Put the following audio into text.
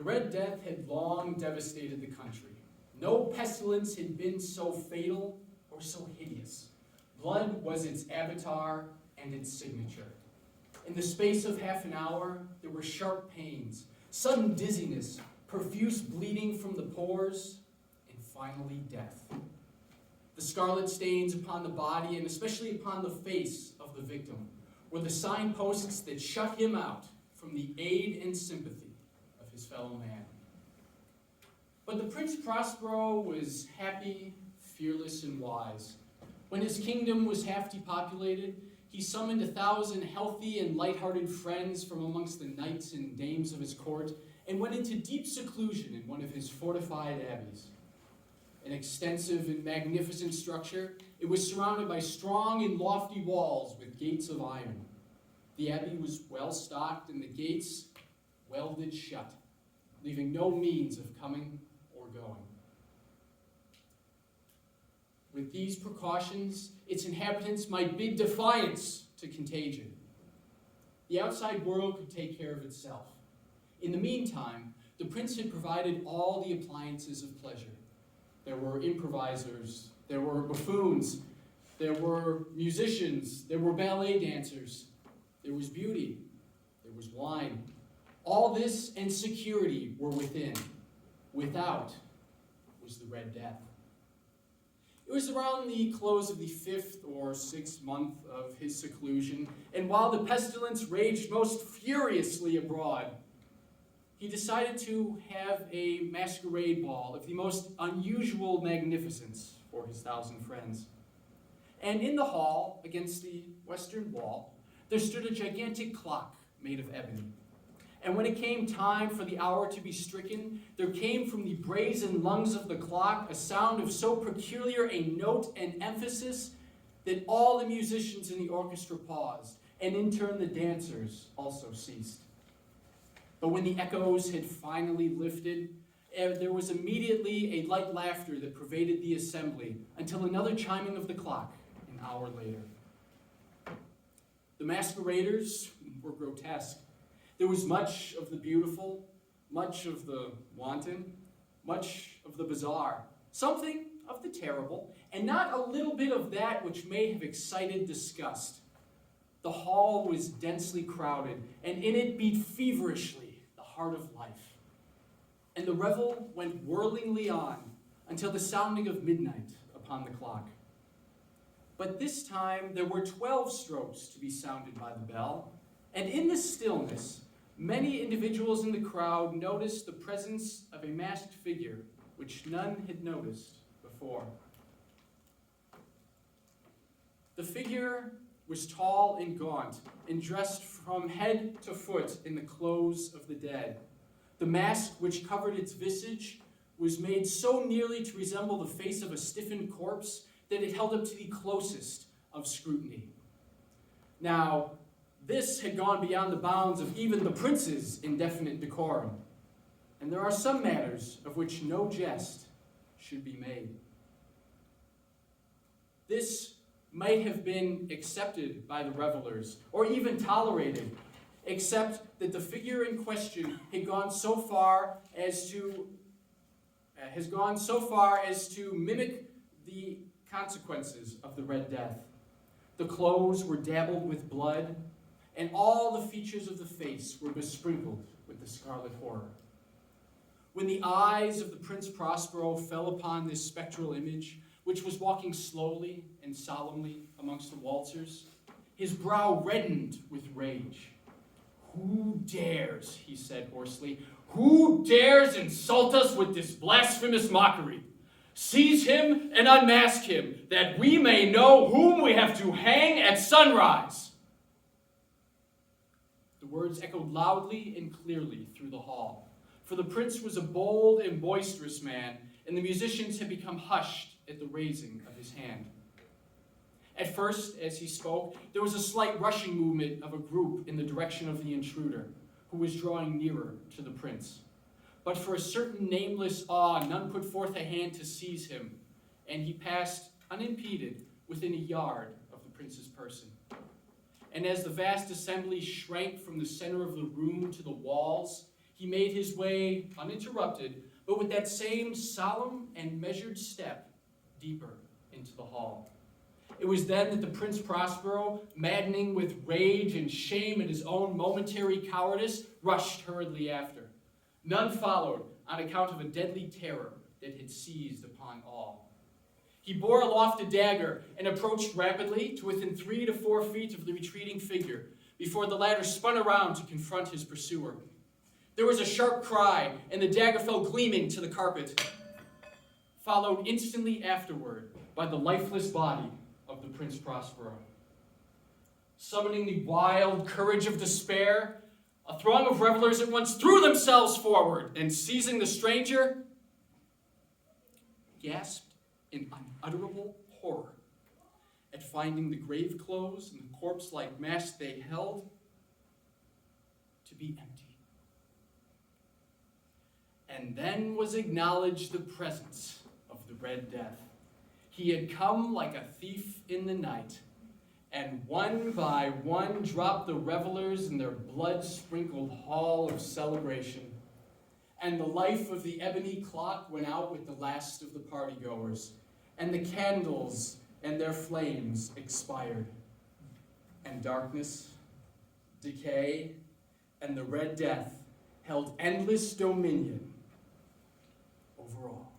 Red Death had long devastated the country. No pestilence had been so fatal or so hideous. Blood was its avatar and its signature. In the space of half an hour, there were sharp pains, sudden dizziness, profuse bleeding from the pores, and finally death. The scarlet stains upon the body, and especially upon the face of the victim, were the signposts that shut him out from the aid and sympathy of his fellow man. But the Prince Prospero was happy, fearless, and wise. When his kingdom was half depopulated, he summoned 1,000 healthy and light-hearted friends from amongst the knights and dames of his court and went into deep seclusion in one of his fortified abbeys. An extensive and magnificent structure, it was surrounded by strong and lofty walls with gates of iron. The abbey was well stocked and the gates welded shut, leaving no means of coming or going. With these precautions, its inhabitants might bid defiance to contagion. The outside world could take care of itself. In the meantime, the prince had provided all the appliances of pleasure. There were improvisers, there were buffoons, there were musicians, there were ballet dancers, there was beauty, there was wine. All this and security were within. Without was the Red Death. It was around the close of the 5th or 6th month of his seclusion, and while the pestilence raged most furiously abroad, he decided to have a masquerade ball of the most unusual magnificence for his 1,000 friends. And in the hall, against the western wall, there stood a gigantic clock made of ebony. And when it came time for the hour to be stricken, there came from the brazen lungs of the clock a sound of so peculiar a note and emphasis that all the musicians in the orchestra paused, and in turn the dancers also ceased. But when the echoes had finally lifted, there was immediately a light laughter that pervaded the assembly until another chiming of the clock an hour later. The masqueraders were grotesque. There was much of the beautiful, much of the wanton, much of the bizarre, something of the terrible, and not a little bit of that which may have excited disgust. The hall was densely crowded, and in it beat feverishly the heart of life. And the revel went whirlingly on until the sounding of midnight upon the clock. But this time there were 12 strokes to be sounded by the bell, and in the stillness, many individuals in the crowd noticed the presence of a masked figure which none had noticed before. The figure was tall and gaunt and dressed from head to foot in the clothes of the dead. The mask which covered its visage was made so nearly to resemble the face of a stiffened corpse that it held up to the closest of scrutiny. Now, this had gone beyond the bounds of even the prince's indefinite decorum, and there are some matters of which no jest should be made. This might have been accepted by the revelers, or even tolerated, except that the figure in question had gone so far as to mimic the consequences of the Red Death. The clothes were dabbled with blood, and all the features of the face were besprinkled with the scarlet horror. When the eyes of the Prince Prospero fell upon this spectral image, which was walking slowly and solemnly amongst the waltzers, his brow reddened with rage. "Who dares," he said hoarsely, "who dares insult us with this blasphemous mockery? Seize him and unmask him, that we may know whom we have to hang at sunrise." The words echoed loudly and clearly through the hall, for the prince was a bold and boisterous man, and the musicians had become hushed at the raising of his hand. At first, as he spoke, there was a slight rushing movement of a group in the direction of the intruder, who was drawing nearer to the prince. But for a certain nameless awe, none put forth a hand to seize him, and he passed unimpeded within a yard of the prince's person. And as the vast assembly shrank from the center of the room to the walls, he made his way uninterrupted, but with that same solemn and measured step, deeper into the hall. It was then that the Prince Prospero, maddening with rage and shame at his own momentary cowardice, rushed hurriedly after. None followed on account of a deadly terror that had seized upon all. He bore aloft a dagger and approached rapidly to within 3 to 4 feet of the retreating figure before the latter spun around to confront his pursuer. There was a sharp cry, and the dagger fell gleaming to the carpet, followed instantly afterward by the lifeless body of the Prince Prospero. Summoning the wild courage of despair, a throng of revelers at once threw themselves forward, and seizing the stranger, gasped in unutterable horror at finding the grave clothes and the corpse-like mask they held to be empty. And then was acknowledged the presence of the Red Death. He had come like a thief in the night, and one by one dropped the revelers in their blood-sprinkled hall of celebration. And the life of the ebony clock went out with the last of the partygoers, and the candles and their flames expired. And darkness, decay, and the Red Death held endless dominion over all.